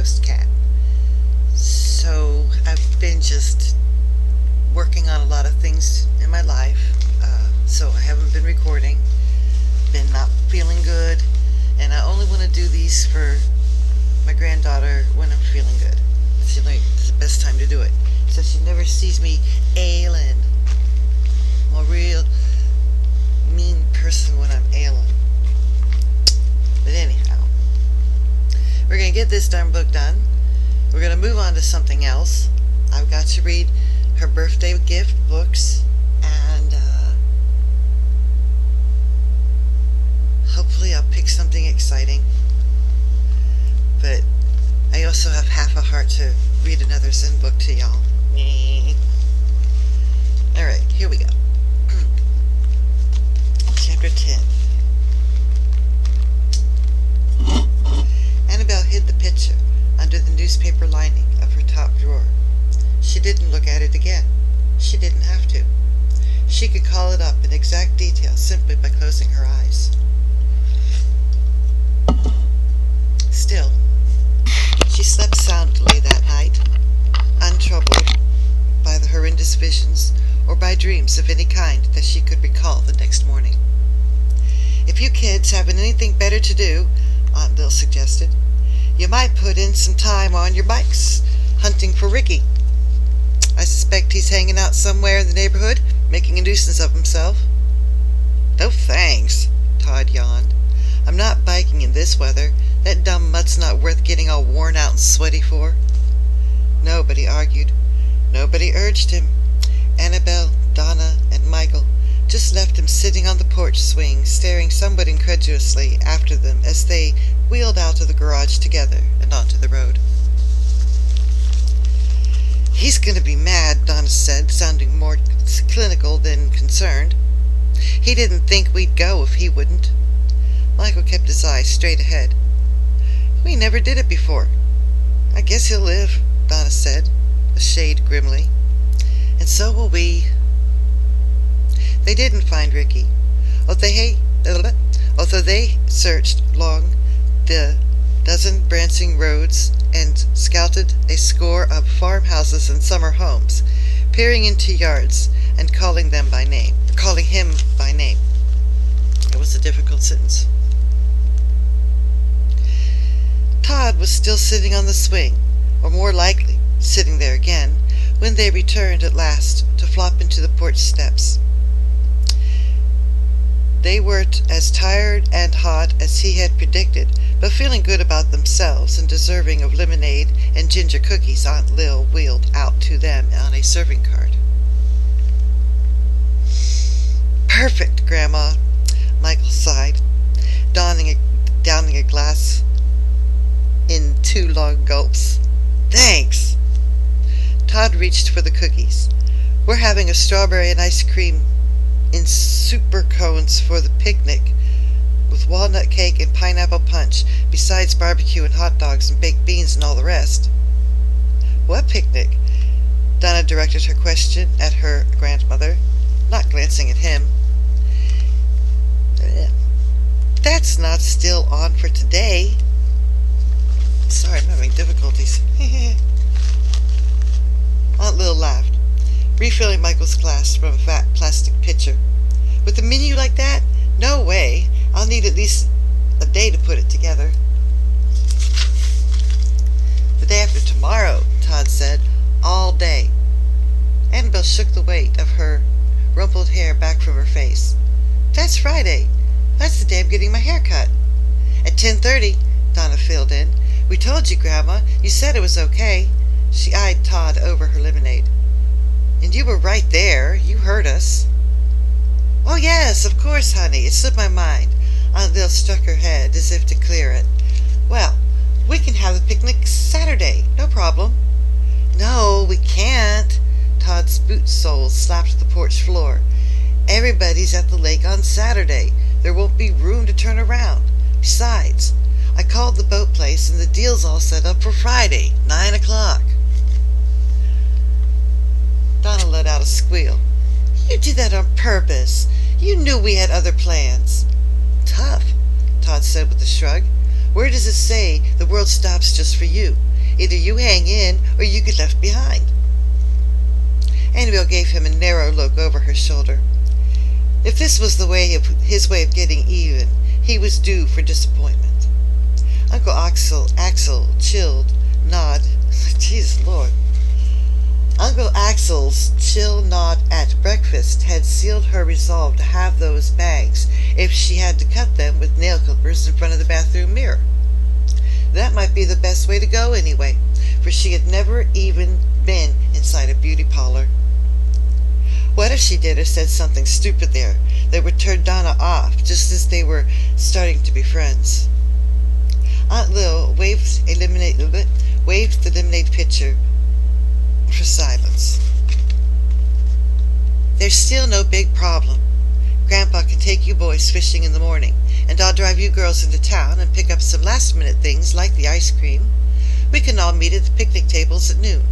Coast cat. So I've been just working on a lot of things in my life, so I haven't been recording, been not feeling good, and I only want to do these for my granddaughter when I'm feeling good. It's the best time to do it, so she never sees me ailing. I'm a real mean person when I'm ailing. But anyhow, we're going to get this darn book done. We're going to move on to something else. I've got to read her birthday gift books, and hopefully I'll pick something exciting. But I also have half a heart to read another Zen book to y'all. Alright, here we go. Chapter 10. Annabelle hid the picture under the newspaper lining of her top drawer. She didn't look at it again. She didn't have to. She could call it up in exact detail simply by closing her eyes. Still, she slept soundly that night, untroubled by the horrendous visions or by dreams of any kind that she could recall the next morning. "If you kids haven't anything better to do," Aunt Bill suggested, "you might put in some time on your bikes hunting for Ricky. I suspect he's hanging out somewhere in the neighborhood, making a nuisance of himself." "No thanks," Todd yawned. "I'm not biking in this weather. That dumb mutt's not worth getting all worn out and sweaty for." Nobody argued. Nobody urged him. Annabelle, Donna, and Michael just left him sitting on the porch swing, staring somewhat incredulously after them as they wheeled out of the garage together and onto the road. "He's going to be mad," Donna said, sounding more clinical than concerned. "He didn't think we'd go if he wouldn't." Michael kept his eyes straight ahead. "We never did it before." "I guess he'll live," Donna said, a shade grimly. "And so will we." They didn't find Ricky, although they searched along the dozen branching roads and scouted a score of farmhouses and summer homes, peering into yards and calling him by name. It was a difficult sentence. Todd was still sitting on the swing, or more likely sitting there again, when they returned at last to flop into the porch steps. They were as tired and hot as he had predicted, but feeling good about themselves and deserving of lemonade and ginger cookies Aunt Lil wheeled out to them on a serving cart. "Perfect, Grandma," Michael sighed, downing a glass in 2 long gulps. "Thanks." Todd reached for the cookies. "We're having a strawberry and ice cream in super cones for the picnic, with walnut cake and pineapple punch, besides barbecue and hot dogs and baked beans and all the rest." "What picnic?" Donna directed her question at her grandmother, not glancing at him. "That's not still on for today." "Sorry, I'm having difficulties." Aunt Lil laughed, refilling Michael's glass from a fat plastic pitcher. "With a menu like that? No way. I'll need at least a day to put it together." "The day after tomorrow," Todd said. "All day." Annabelle shook the weight of her rumpled hair back from her face. "That's Friday. That's the day I'm getting my hair cut." "At 10:30, Donna filled in. "We told you, Grandma. You said it was okay." She eyed Todd over her lemonade. "And you were right there. You heard us." "Oh, yes, of course, honey. It slipped my mind." Aunt Lil struck her head as if to clear it. "Well, we can have the picnic Saturday. No problem." "No, we can't." Todd's boot soles slapped the porch floor. "Everybody's at the lake on Saturday. There won't be room to turn around. Besides, I called the boat place and the deal's all set up for Friday, 9 o'clock. Donna let out a squeal. "You did that on purpose. You knew we had other plans." "Tough," Todd said with a shrug. "Where does it say the world stops just for you? Either you hang in or you get left behind. Annabel gave him a narrow look over her shoulder. If this was his way of getting even, he was due for disappointment. Uncle Axel chilled nod. Jesus Lord. Uncle Axel's chill nod at breakfast had sealed her resolve to have those bangs if she had to cut them with nail clippers in front of the bathroom mirror. That might be the best way to go anyway, for she had never even been inside a beauty parlor. What if she did or said something stupid there that would turn Donna off just as they were starting to be friends? Aunt Lil waved the lemonade pitcher for silence. There's still no big problem. Grandpa can take you boys fishing in the morning, and I'll drive you girls into town and pick up some last-minute things like the ice cream. We can all meet at the picnic tables at noon.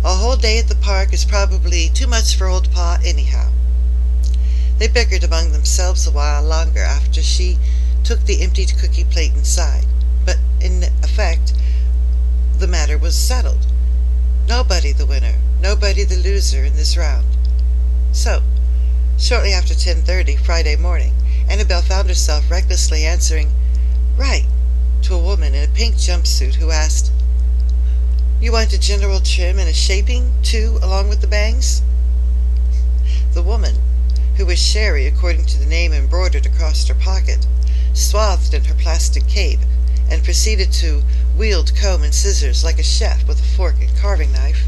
A whole day at the park is probably too much for old Pa anyhow. They bickered among themselves a while longer after she took the emptied cookie plate inside, but in effect the matter was settled. Nobody the winner, nobody the loser in this round. So, shortly after 10:30 Friday morning, Annabel found herself recklessly answering, "Right," to a woman in a pink jumpsuit who asked, "You want a general trim and a shaping, too, along with the bangs?" The woman, who was Sherry according to the name embroidered across her pocket, swathed in her plastic cape, and proceeded to wield comb and scissors like a chef with a fork and carving knife.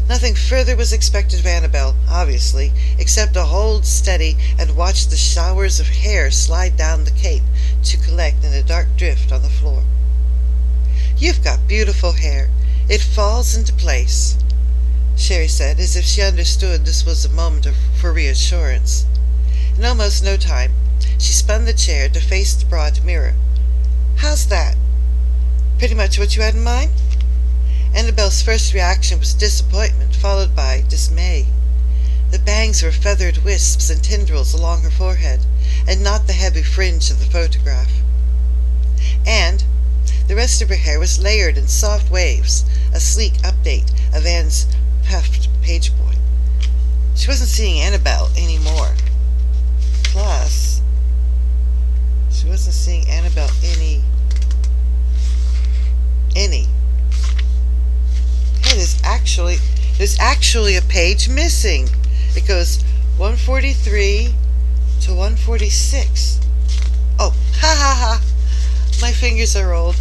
Nothing further was expected of Annabel, obviously, except to hold steady and watch the showers of hair slide down the cape to collect in a dark drift on the floor. "You've got beautiful hair. It falls into place," Sherry said, as if she understood this was a moment for reassurance. In almost no time, she spun the chair to face the broad mirror. "How's that? Pretty much what you had in mind?" Annabel's first reaction was disappointment, followed by dismay. The bangs were feathered wisps and tendrils along her forehead, and not the heavy fringe of the photograph. And the rest of her hair was layered in soft waves, a sleek update of Anne's puffed pageboy. She wasn't seeing Annabel anymore. Plus, she wasn't seeing Annabel any. Hey, there's actually a page missing. It goes 143 to 146. Oh, ha ha ha. My fingers are old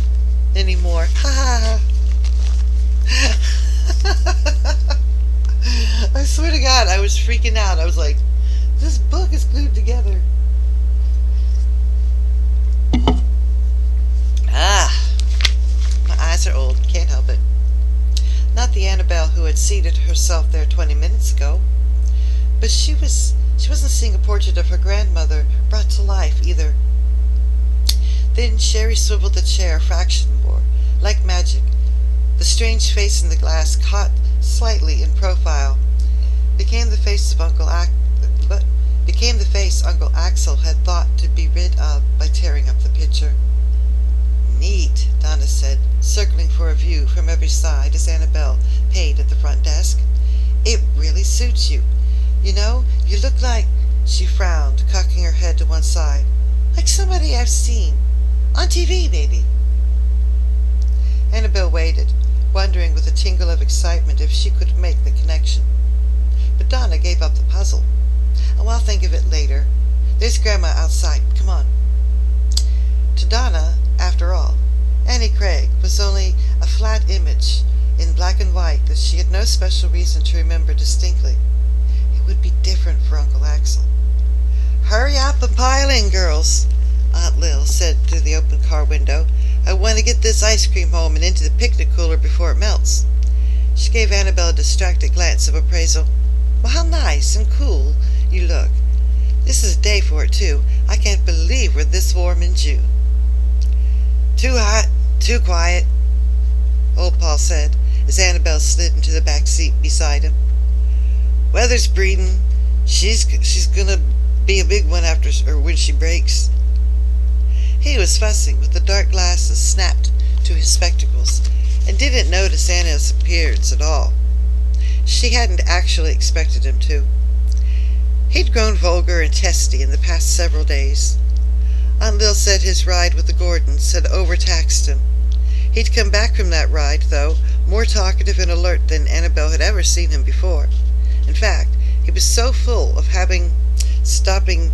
anymore. Ha ha ha. I swear to God, I was freaking out. I was like, this book is glued together. My eyes are old. Can't help it. Not the Annabel who had seated herself there 20 minutes ago. But she wasn't seeing a portrait of her grandmother brought to life either. Then Sherry swiveled the chair a fraction more, like magic. The strange face in the glass, caught slightly in profile, became the face Uncle Axel had thought to be rid of by tearing up the picture. "Neat," Donna said, circling for a view from every side as Annabel paid at the front desk. "It really suits you. You know, you look like—" She frowned, cocking her head to one side. "Like somebody I've seen. On TV, maybe." Annabel waited, wondering with a tingle of excitement if she could make the connection. But Donna gave up the puzzle. "Oh, I'll think of it later. There's Grandma outside. Come on." To Donna, after all, Annie Craig was only a flat image in black and white that she had no special reason to remember distinctly. It would be different for Uncle Axel. "Hurry up and pile in, girls," Aunt Lil said through the open car window. "I want to get this ice cream home and into the picnic cooler before it melts." She gave Annabel a distracted glance of appraisal. "Well, how nice and cool you look. This is a day for it, too. I can't believe we're this warm in June." "Too hot, too quiet," old Paul said, as Annabel slid into the back seat beside him. "Weather's breeding. She's gonna be a big one when she breaks." He was fussing with the dark glasses snapped to his spectacles, and didn't notice Anna's appearance at all. She hadn't actually expected him to. He'd grown vulgar and testy in the past several days. Aunt Lil said his ride with the Gordons had overtaxed him. He'd come back from that ride, though, more talkative and alert than Annabel had ever seen him before. In fact, he was so full of having stopped in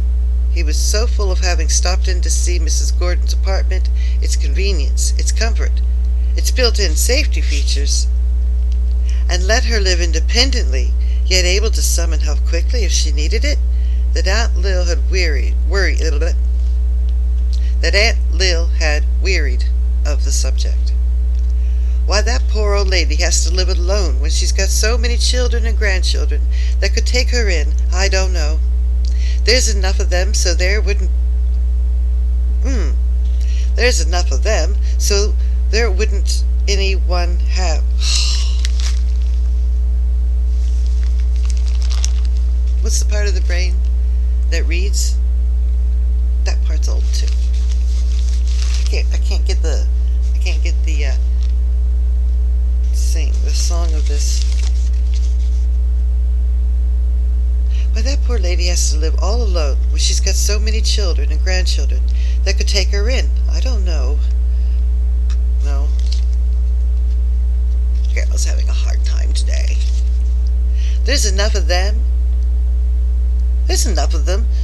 to see Mrs. Gordon's apartment, its convenience, its comfort, its built-in safety features, and let her live independently, yet able to summon help quickly if she needed it, that Aunt Lil had wearied of the subject. Why that poor old lady has to live alone when she's got so many children and grandchildren that could take her in, I don't know. There's enough of them so there wouldn't anyone have. What's the part of the brain that reads? That part's old too. I can't get the song of this. Why that poor lady has to live all alone when she's got so many children and grandchildren that could take her in, I don't know. No. Grandma's having a hard time today. There's enough of them,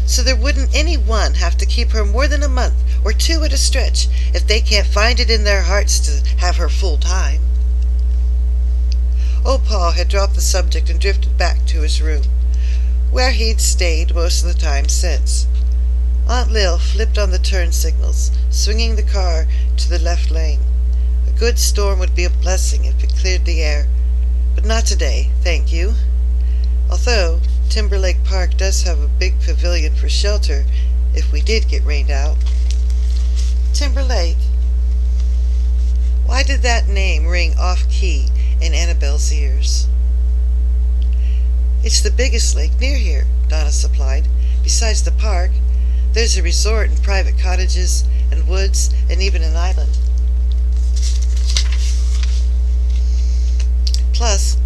so there wouldn't any one have to keep her more than a month or two at a stretch if they can't find it in their hearts to have her full time. Old Pa had dropped the subject and drifted back to his room, where he'd stayed most of the time since. Aunt Lil flipped on the turn signals, swinging the car to the left lane. A good storm would be a blessing if it cleared the air, but not today, thank you. Although Timberlake Park does have a big pavilion for shelter if we did get rained out. Timberlake. Why did that name ring off-key in Annabel's ears? It's the biggest lake near here, Donna supplied. Besides the park, there's a resort and private cottages and woods and even an island. Plus,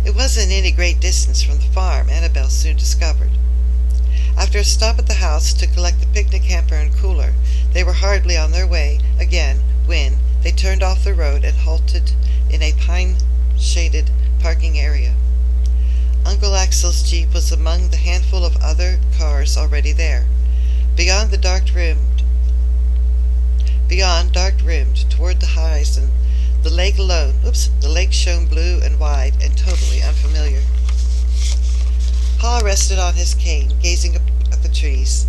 it wasn't any great distance from the farm, Annabel soon discovered. After a stop at the house to collect the picnic hamper and cooler, they were hardly on their way again when they turned off the road and halted in a pine-shaded parking area. Uncle Axel's Jeep was among the handful of other cars already there. Beyond, dark-rimmed toward the horizon, the lake shone blue and wide and totally unfamiliar. Pa rested on his cane, gazing up at the trees.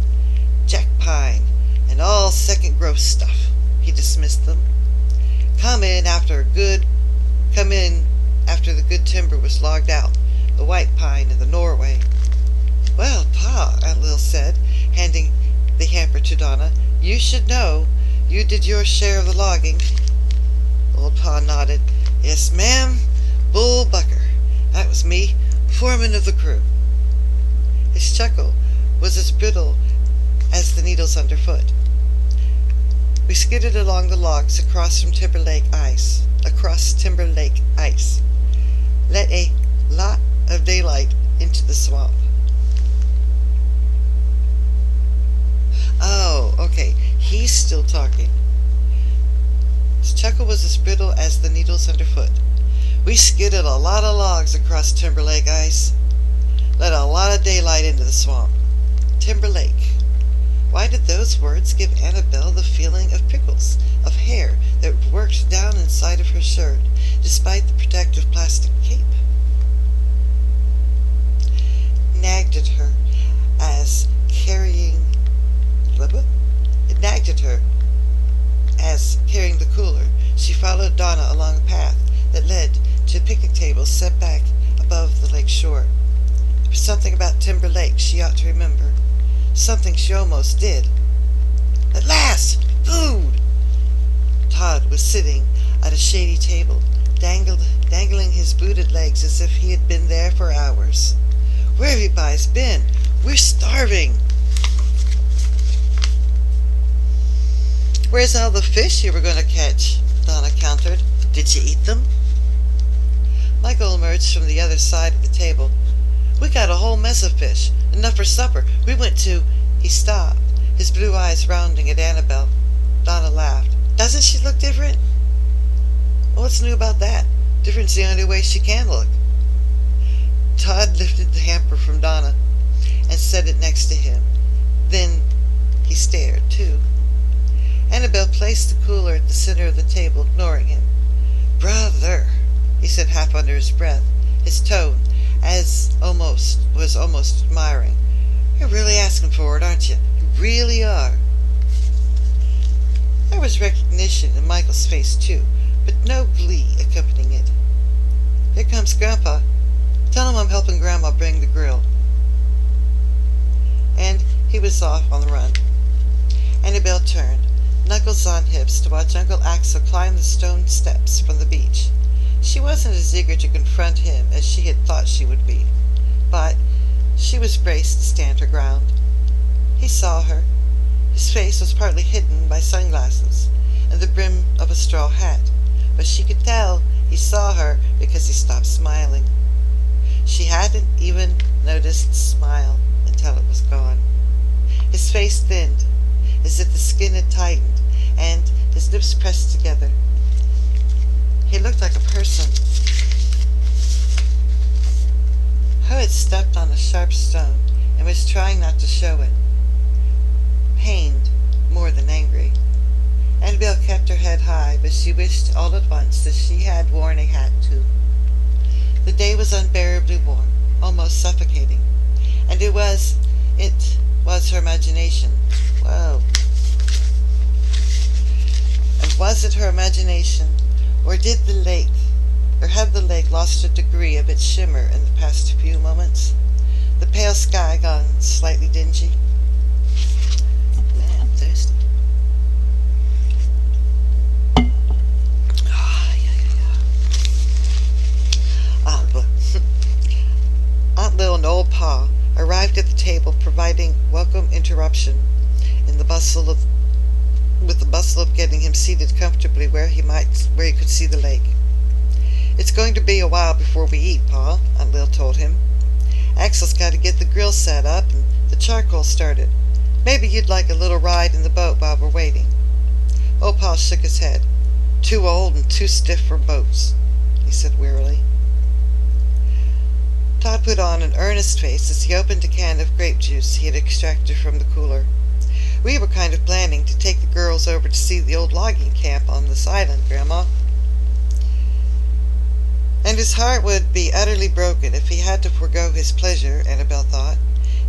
Jack pine and all second growth stuff, he dismissed them. Come in after the good timber was logged out, the white pine and the Norway. Well, Pa, Aunt Lil said, handing the hamper to Donna, you should know. You did your share of the logging. Old Pa nodded. Yes, ma'am. Bull Bucker. That was me, foreman of the crew. His chuckle was as brittle as the needles underfoot. We skidded along the logs across Timberlake ice. Let a lot of daylight into the swamp. Oh, okay. He's still talking. His chuckle was as brittle as the needles underfoot. We skidded a lot of logs across Timberlake ice. Let a lot of daylight into the swamp. Timberlake. Why did those words give Annabel the feeling of prickles of hair that worked down inside of her shirt, despite the protective plastic cape? It nagged at her as carrying the cooler. She followed Donna along a path that led to a picnic table set back above the lake shore. There was something about Timberlake she ought to remember. Something she almost did. At last! Food! Todd was sitting at a shady table, dangling his booted legs as if he had been there for hours. Where have you guys been? We're starving! Where's all the fish you were going to catch? Donna countered. Did you eat them? Michael emerged from the other side of the table. We got a whole mess of fish, enough for supper. We went to... He stopped, his blue eyes rounding at Annabelle. Donna laughed. Doesn't she look different? Well, what's new about that? Different's the only way she can look. Todd lifted the hamper from Donna and set it next to him. Then he stared, too. Annabelle placed the cooler at the center of the table, ignoring him. Brother, he said half under his breath, his tone was almost admiring. You're really asking for it, aren't you? You really are. There was recognition in Michael's face, too, but no glee accompanying it. Here comes Grandpa. Tell him I'm helping Grandma bring the grill. And he was off on the run. Annabelle turned, knuckles on hips, to watch Uncle Axel climb the stone steps from the beach. She wasn't as eager to confront him as she had thought she would be, but she was braced to stand her ground. He saw her. His face was partly hidden by sunglasses and the brim of a straw hat, but she could tell he saw her because he stopped smiling. She hadn't even noticed the smile until it was gone. His face thinned, as if the skin had tightened, and his lips pressed together. He looked like a person who had stepped on a sharp stone and was trying not to show it. Pained more than angry. Annabelle kept her head high, but she wished all at once that she had worn a hat too. The day was unbearably warm, almost suffocating, and it was her imagination. Whoa. And was it her imagination, or had the lake lost a degree of its shimmer in the past few moments? The pale sky gone slightly dingy? Man, I'm thirsty. Aunt Lil and old Pa arrived at the table, providing welcome interruption with the bustle of getting him seated comfortably where he could see the lake. It's going to be a while before we eat, Pa, Aunt Lil told him. Axel's got to get the grill set up and the charcoal started. Maybe you'd like a little ride in the boat while we're waiting. Old Pa shook his head. Too old and too stiff for boats, he said wearily. Todd put on an earnest face as he opened a can of grape juice he had extracted from the cooler. We were kind of planning to take the girls over to see the old logging camp on this island, Grandma. And his heart would be utterly broken if he had to forego his pleasure, Annabelle thought,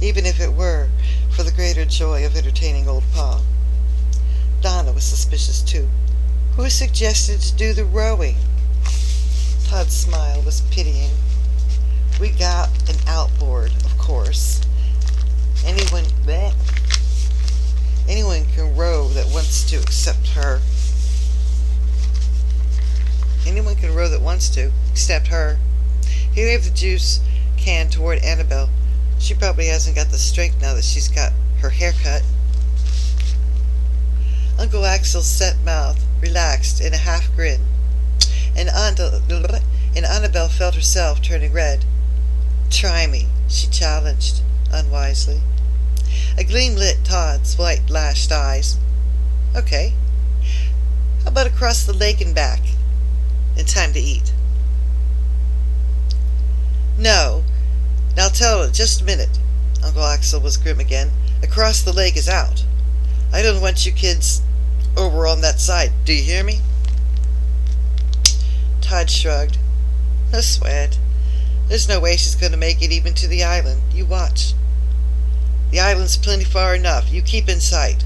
even if it were for the greater joy of entertaining old Pa. Donna was suspicious, too. Who suggested to do the rowing? Todd's smile was pitying. We got an outboard, of course. Anyone can row that wants to, except her. Anyone can row that wants to, except her. He waved the juice can toward Annabelle. She probably hasn't got the strength now that she's got her hair cut. Uncle Axel's set mouth relaxed in a half grin, and Annabelle felt herself turning red. Try me, she challenged, unwisely. A gleam lit Todd's white-lashed eyes. Okay. How about across the lake and back? In time to eat. No. Now tell it, just a minute. Uncle Axel was grim again. Across the lake is out. I don't want you kids over on that side. Do you hear me? Todd shrugged. No sweat. There's no way she's going to make it even to the island. You watch. The island's plenty far enough. You keep in sight,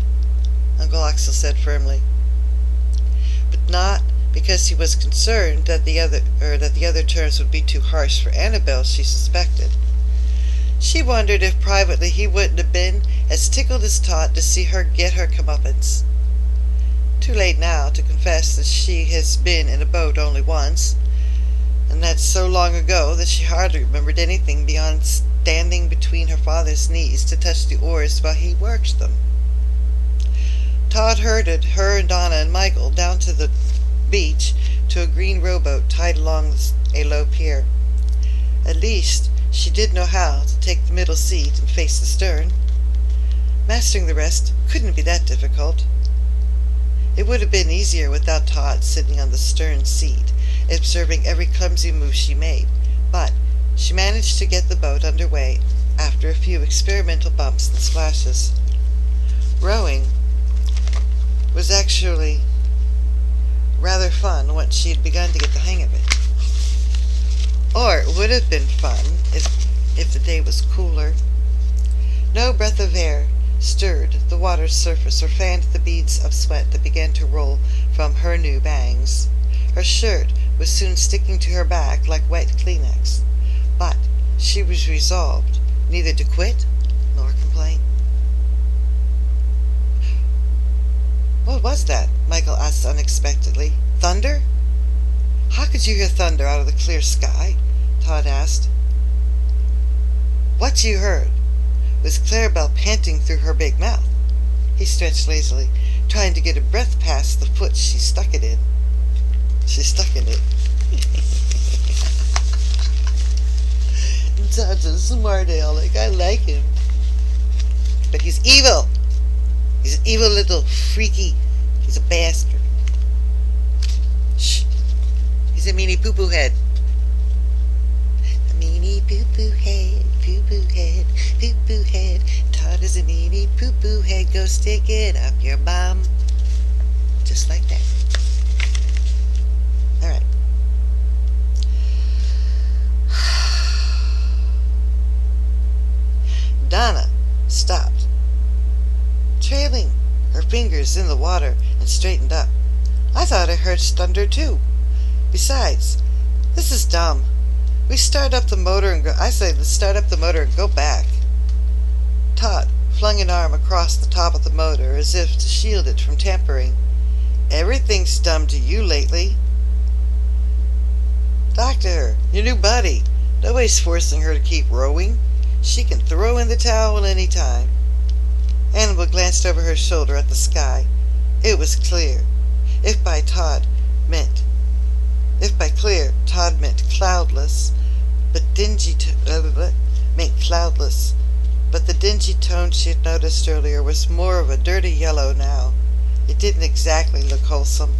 Uncle Axel said firmly. But not because he was concerned that the other terms would be too harsh for Annabelle, she suspected. She wondered if privately he wouldn't have been as tickled as Todd to see her get her comeuppance. Too late now to confess that she has been in a boat only once, and that's so long ago that she hardly remembered anything beyond standing between her father's knees to touch the oars while he worked them. Todd herded her and Donna and Michael down to the beach to a green rowboat tied along a low pier. At least she did know how to take the middle seat and face the stern. Mastering the rest couldn't be that difficult. It would have been easier without Todd sitting on the stern seat, observing every clumsy move she made, but she managed to get the boat under way after a few experimental bumps and splashes. Rowing was actually rather fun once she had begun to get the hang of it. Or it would have been fun if the day was cooler. No breath of air stirred the water's surface or fanned the beads of sweat that began to roll from her new bangs. Her shirt was soon sticking to her back like wet Kleenex, but she was resolved neither to quit nor complain. "What was that?" Michael asked unexpectedly. "Thunder?" "How could you hear thunder out of the clear sky?" Todd asked. "What you heard was Clarabelle panting through her big mouth." He stretched lazily, trying to get a breath past the foot she stuck it in. She stuck in it. Todd's a smart aleck. I like him. But he's evil. He's an evil little freaky. He's a bastard. Shh. He's a meany poo-poo head. A meany poo-poo head, poo-poo head, poo-poo head. Todd is a meany poo-poo head. Go stick it up your bum. Just like that. All right. Donna stopped, trailing her fingers in the water, and straightened up. "I thought I heard thunder too. Besides, this is dumb. We start up the motor and go. I say let's start up the motor and go back." Todd flung an arm across the top of the motor as if to shield it from tampering. "Everything's dumb to you lately." "Talk to her, your new buddy. Nobody's forcing her to keep rowing. She can throw in the towel any time." Annabelle glanced over her shoulder at the sky. It was clear. If by clear Todd meant cloudless, but the dingy tone she had noticed earlier was more of a dirty yellow now. It didn't exactly look wholesome.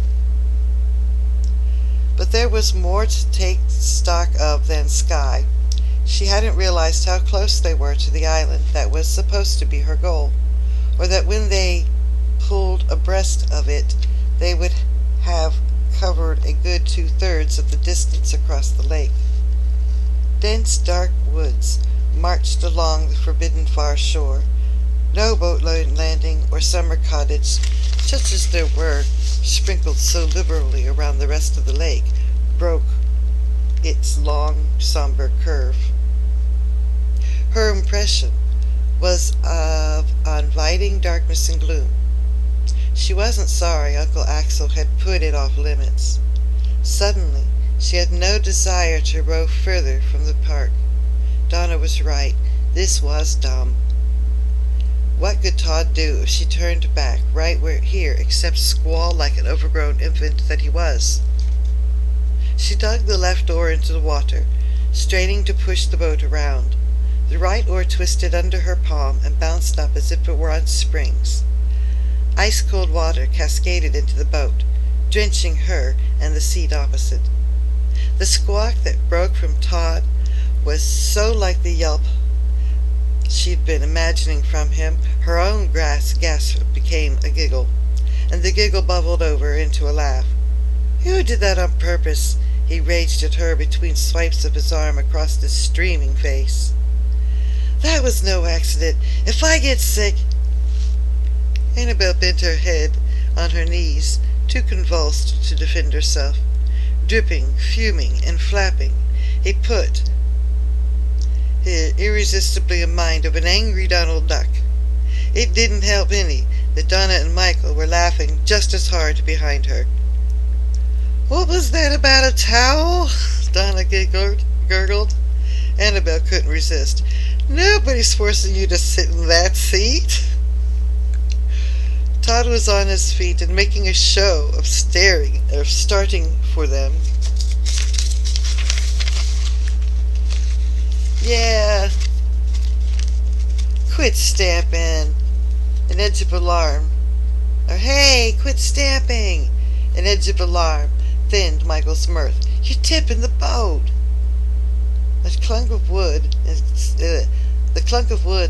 But there was more to take stock of than sky. She hadn't realized how close they were to the island that was supposed to be her goal, or that when they pulled abreast of it, they would have covered a good 2/3 of the distance across the lake. Dense, dark woods marched along the forbidden far shore. No boat landing or summer cottage, such as there were sprinkled so liberally around the rest of the lake, broke its long, somber curve. Her impression was of inviting darkness and gloom. She wasn't sorry Uncle Axel had put it off limits. Suddenly, she had no desire to row further from the park. Donna was right. This was dumb. What could Todd do if she turned back right here except squall like an overgrown infant that he was? She dug the left oar into the water, straining to push the boat around. The right oar twisted under her palm and bounced up as if it were on springs. Ice-cold water cascaded into the boat, drenching her and the seat opposite. The squawk that broke from Todd was so like the yelp she'd been imagining from him, her own gasp became a giggle, and the giggle bubbled over into a laugh. "You did that on purpose," he raged at her between swipes of his arm across his streaming face. "That was no accident. If I get sick—" Annabelle bent her head on her knees, too convulsed to defend herself. Dripping, fuming, and flapping, he put irresistibly in mind of an angry Donald Duck. It didn't help any that Donna and Michael were laughing just as hard behind her. "What was that about a towel?" Donna gurgled. Annabelle couldn't resist. "Nobody's forcing you to sit in that seat." Todd was on his feet and making a show of starting for them. Yeah. Quit stamping. An edge of alarm. Or hey, quit stamping. An edge of alarm thinned Michael's mirth. You're tipping the boat. The clunk of wood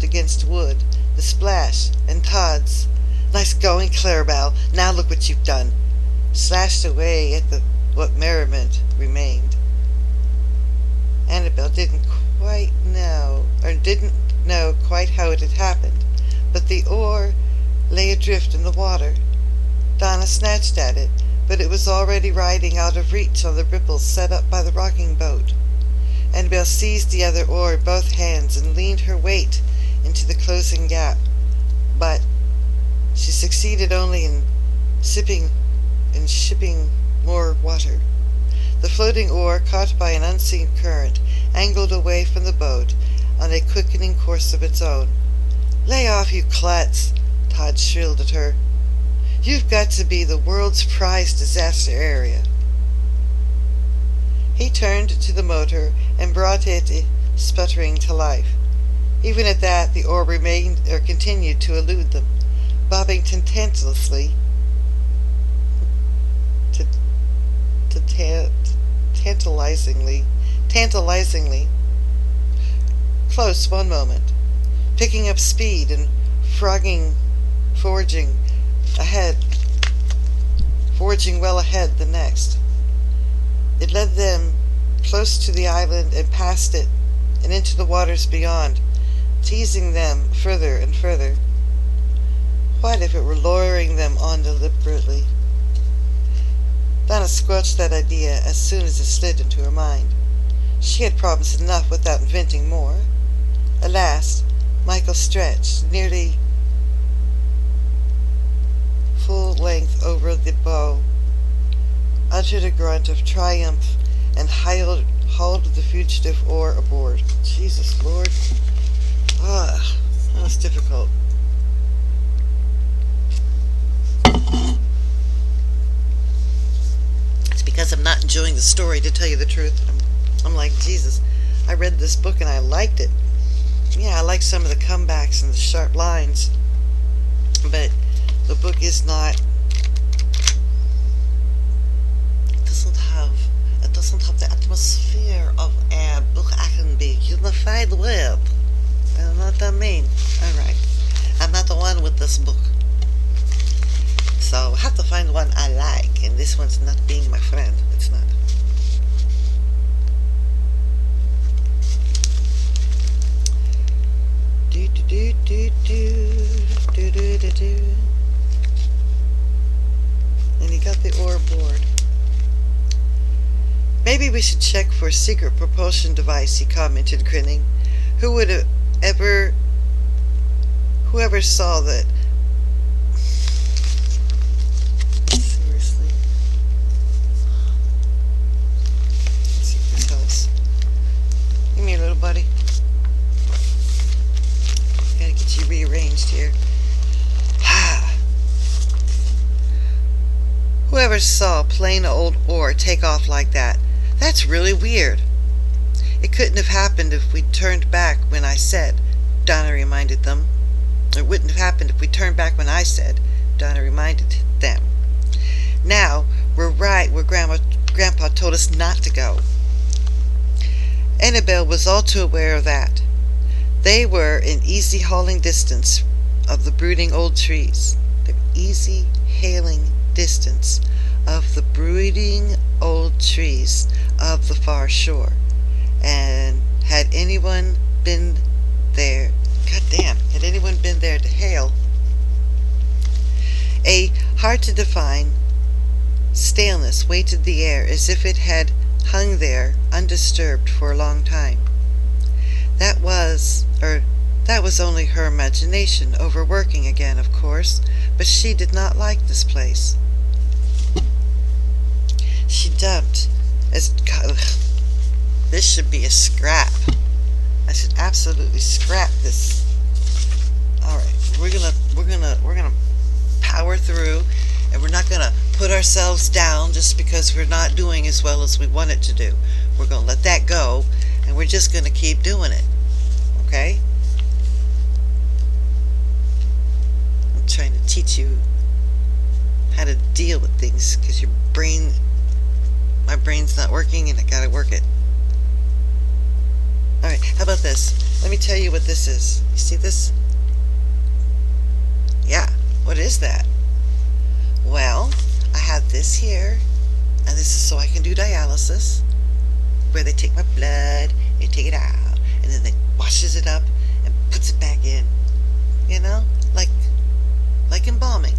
against wood, the splash, and Todd's "Nice going, Clarabelle, now look what you've done," slashed away at what merriment remained. Annabelle didn't know quite how it had happened, but the oar lay adrift in the water. Donna snatched at it, but it was already riding out of reach on the ripples set up by the rocking boat. Annabelle seized the other oar in both hands and leaned her weight into the closing gap, but she succeeded only in shipping more water. The floating oar, caught by an unseen current, angled away from the boat on a quickening course of its own. "Lay off, you klutz!" Todd shrilled at her. "You've got to be the world's prize disaster area." He turned to the motor and brought it sputtering to life. Even at that, the oar continued to elude them, bobbing tantalizingly close one moment, picking up speed and forging well ahead the next. It led them close to the island and past it and into the waters beyond, teasing them further and further. What if it were luring them on deliberately? Donna squelched that idea as soon as it slid into her mind. She had problems enough without inventing more. At last, Michael stretched nearly full length over the bow, uttered a grunt of triumph, and hauled the fugitive oar aboard. Jesus Lord. That was difficult. It's because I'm not enjoying the story, to tell you the truth. I'm like, Jesus, I read this book and I liked it. Yeah, I like some of the comebacks and the sharp lines, but the book is not. It doesn't have the atmosphere of a book I can be unified with. You know what I mean? Alright. I'm not the one with this book. So I have to find one I like, and this one's not being my friend. It's not. Do do do do do do do do. And he got the oar aboard. "Maybe we should check for a secret propulsion device," he commented, grinning. Whoever saw that? Seriously. Let's see if this helps. Give me a little buddy. Gotta get you rearranged here. Whoever saw a plain old oar take off like that? That's really weird. It couldn't have happened if we'd turned back when I said, Donna reminded them. It wouldn't have happened if we turned back when I said, Donna reminded them. Now, we're right where Grandpa told us not to go. Annabelle was all too aware of that. They were in easy hauling distance of the brooding old trees. The easy hailing distance of the brooding old trees of the far shore. And had anyone been there, had anyone been there to hail? A hard-to-define staleness weighted the air as if it had hung there undisturbed for a long time. That was only her imagination overworking again, of course, but she did not like this place. She dumped this should be a scrap. I should absolutely scrap this. Alright, we're gonna power through, and we're not going to put ourselves down just because we're not doing as well as we want it to do. We're going to let that go, and we're just going to keep doing it. Okay? I'm trying to teach you how to deal with things because my brain's not working and I gotta work it. Alright, how about this? Let me tell you what this is. You see this? Yeah, what is that? Well, I have this here, and this is so I can do dialysis, where they take my blood, they take it out, and then they washes it up and puts it back in. You know? Like embalming.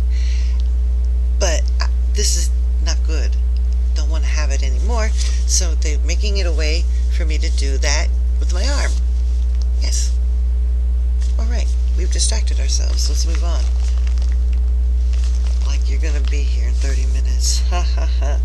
But this is not good. Don't want to have it anymore, so they're making it a way for me to do that with my arm. Yes. Alright, we've distracted ourselves. Let's move on. Like you're gonna be here in 30 minutes. Ha ha ha.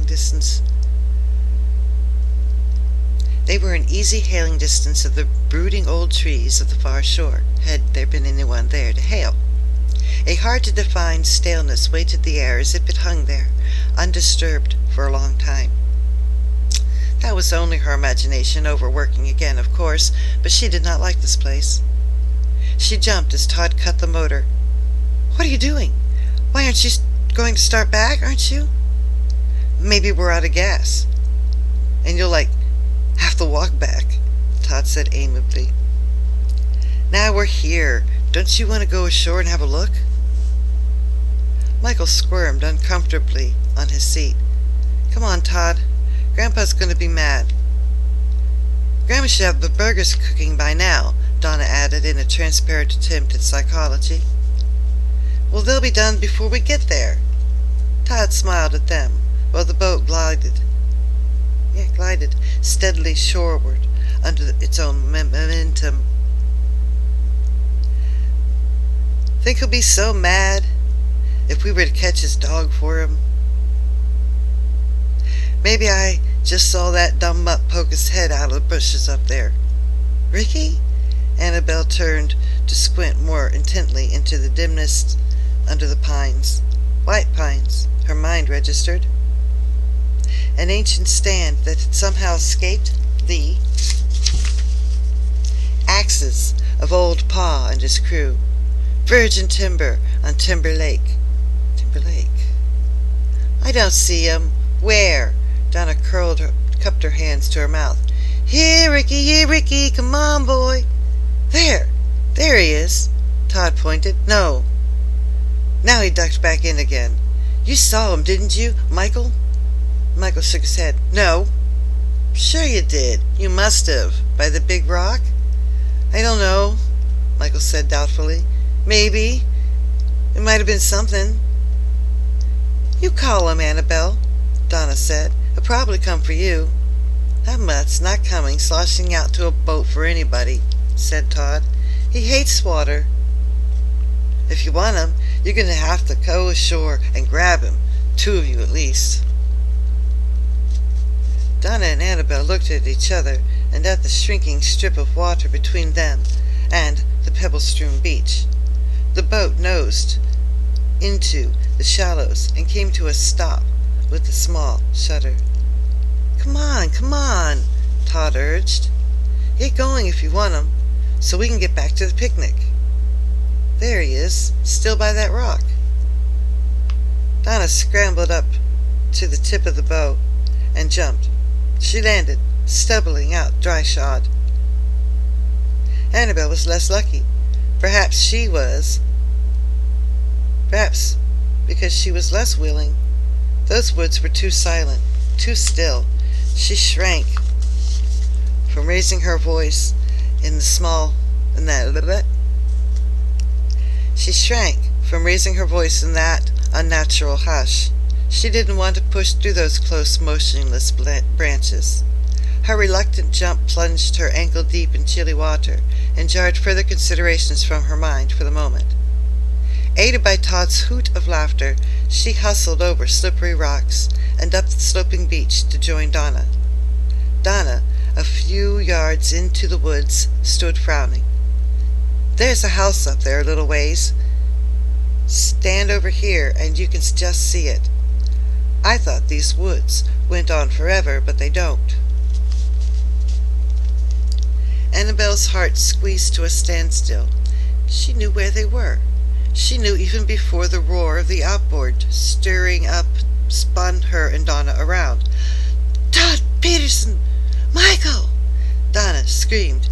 Distance. They were in easy hailing distance of the brooding old trees of the far shore, had there been anyone there to hail. A hard-to-define staleness weighted the air as if it hung there, undisturbed for a long time. That was only her imagination overworking again, of course, but she did not like this place. She jumped as Todd cut the motor. "What are you doing? Why aren't you going to start back, aren't you?" "Maybe we're out of gas. And you'll, have to walk back," Todd said amiably. "Now we're here. Don't you want to go ashore and have a look?" Michael squirmed uncomfortably on his seat. "Come on, Todd. Grandpa's going to be mad." "Grandma should have the burgers cooking by now," Donna added in a transparent attempt at psychology. "Well, they'll be done before we get there." Todd smiled at them, while the boat glided steadily shoreward under its own momentum. "Think he'll be so mad if we were to catch his dog for him?" "Maybe I just saw that dumb mutt poke his head out of the bushes up there." "Ricky?" Annabelle turned to squint more intently into the dimness under the pines. White pines, her mind registered. An ancient stand that had somehow escaped the axes of old Pa and his crew. Virgin timber on Timber Lake. Timber Lake. "I don't see 'em. Where?" Donna cupped her hands to her mouth. Here, Ricky, come on, boy." There he is." Todd pointed. "No." Now he ducked back in again. "You saw him, didn't you, Michael?" Michael shook his head. "No." "Sure you did. You must have. By the big rock?" "I don't know," Michael said doubtfully. "Maybe. It might have been something." "You call him, Annabelle," Donna said. "He'll probably come for you." "That mutt's not coming sloshing out to a boat for anybody," said Todd. "He hates water." "If you want him, you're going to have to go ashore and grab him. 2 of you at least." Donna and Annabelle looked at each other and at the shrinking strip of water between them and the pebble-strewn beach. The boat nosed into the shallows and came to a stop with a small shudder. Come on," Todd urged. "Get going if you want him, so we can get back to the picnic." "There he is, still by that rock." Donna scrambled up to the tip of the boat and jumped. She landed, stumbling out dry-shod. Annabelle was less lucky. Perhaps because she was less willing. Those woods were too silent, too still. She shrank from raising her voice in that unnatural hush. She didn't want to push through those close, motionless branches. Her reluctant jump plunged her ankle deep in chilly water and jarred further considerations from her mind for the moment. Aided by Todd's hoot of laughter, she hustled over slippery rocks and up the sloping beach to join Donna. Donna, a few yards into the woods, stood frowning. "There's a house up there a little ways. Stand over here and you can just see it. I thought these woods went on forever, but they don't." Annabelle's heart squeezed to a standstill. She knew where they were. She knew even before the roar of the outboard stirring up spun her and Donna around. "Todd Peterson! Michael!" Donna screamed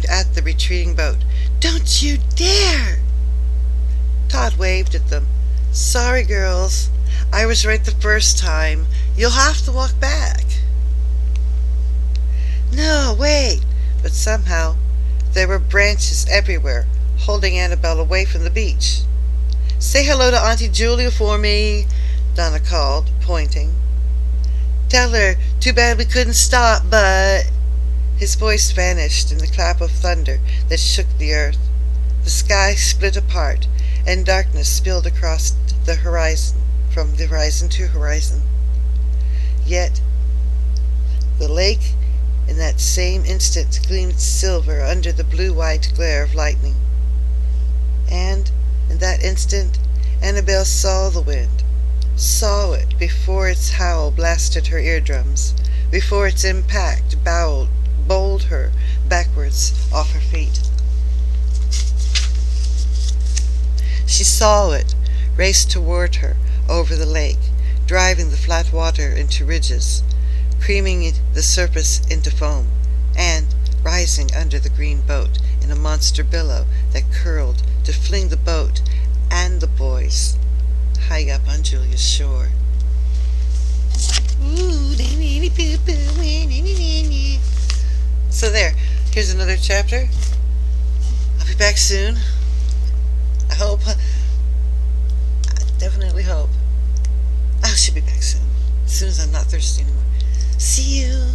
at the retreating boat. "Don't you dare!" Todd waved at them. "Sorry, girls. I was right the first time. You'll have to walk back." "No, wait!" But somehow there were branches everywhere, holding Annabelle away from the beach. "Say hello to Auntie Julia for me," Donna called, pointing. "Tell her, too bad we couldn't stop, but—" His voice vanished in the clap of thunder that shook the earth. The sky split apart, and darkness spilled across the horizon, from the horizon to horizon. Yet the lake in that same instant gleamed silver under the blue-white glare of lightning. And in that instant Annabelle saw the wind, saw it before its howl blasted her eardrums, before its impact bowled her backwards off her feet. She saw it race toward her over the lake, driving the flat water into ridges, creaming the surface into foam, and rising under the green boat in a monster billow that curled to fling the boat and the boys high up on Julia's shore. So there, here's another chapter. I'll be back soon. I hope. I definitely hope. I should be back soon. As soon as I'm not thirsty anymore. See you.